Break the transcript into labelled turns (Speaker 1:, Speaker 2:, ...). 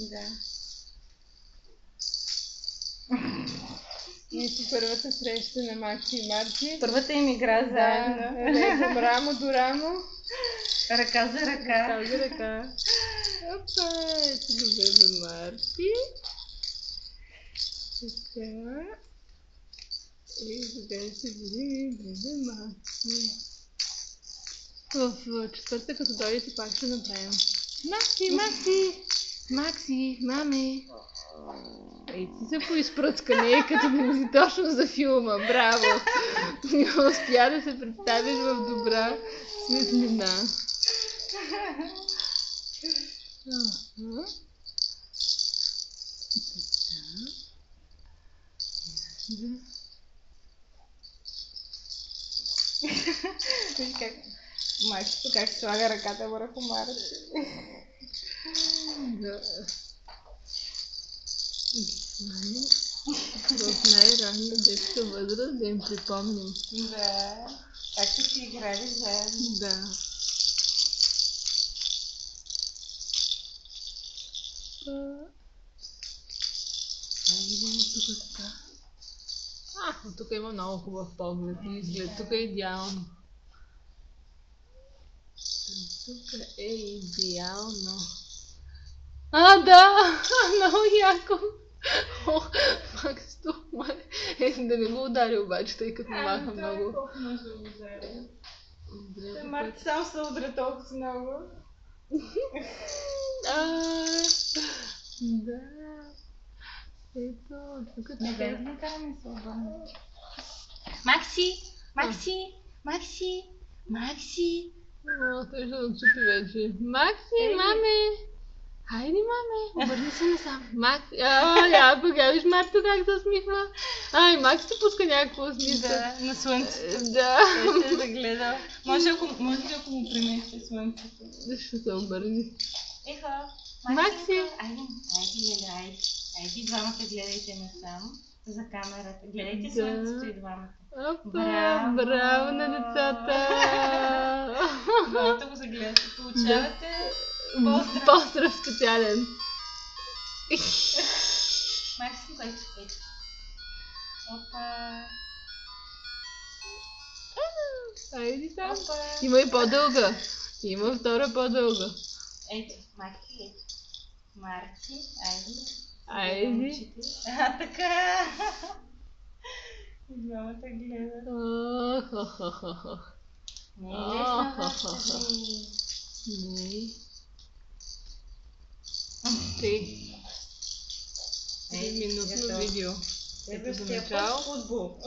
Speaker 1: Да. Ето първата среща на Макси и Марти.
Speaker 2: Първата им игра заедно.
Speaker 1: Легом рамо до рамо.
Speaker 2: Ръка за ръка.
Speaker 1: Ръка за ръка. Опа, ето го бебе Марти. Така. И сега ще видим бебе Макси. В четвърта, като дойдете, пак ще направим. Макси, Макси! Макси, маме! Ей, ти се поизпръцкане, като да си точно за филма. Браво! Не успя да се представиш в добра светлина.
Speaker 2: Виж как Максито как слага ръката върху Марти.
Speaker 1: Да. В най-ранна детска възраст да им припомним.
Speaker 2: Да. Как сте си играли заедно.
Speaker 1: Да. Тук има много хубав поглед и изглед. Тук е идеално. Тук е идеално. Да! Много яко! Максито, да не го удари обаче, тъй като маха много.
Speaker 2: Колко може да го удари? Марти сам се удря толкова много.
Speaker 1: Да. Ето, тук е така.
Speaker 2: Не караме се обърна. Макси! Макси! Макси! Макси!
Speaker 1: Той ще отчупи вече. Макси, маме! Хайде, маме! Обърни се насам. Макси! Я виж Марто как се усмихва. И Макси пуска някакво усмихва.
Speaker 2: Да, на слънцето.
Speaker 1: Да.
Speaker 2: Той ще да гледа. Може ли ако му премести слънцето?
Speaker 1: Ще се обърни.
Speaker 2: Ехо!
Speaker 1: Макси!
Speaker 2: Айде, двамата гледайте насам за камерата. Гледайте слънцето и двамата.
Speaker 1: Опа, браво на децата!
Speaker 2: Двамата го загледате. Получавате
Speaker 1: поздрав специален.
Speaker 2: Макси, който е. Опа!
Speaker 1: Айди сам. Има и по-дълга. Има втора по-дълга.
Speaker 2: Ето, Макси, ето. Марти,
Speaker 1: Айди.
Speaker 2: Така. Двамата гледат. Не е лесно да стъжи.
Speaker 1: Не. 3 минутно видео. Ето за начало.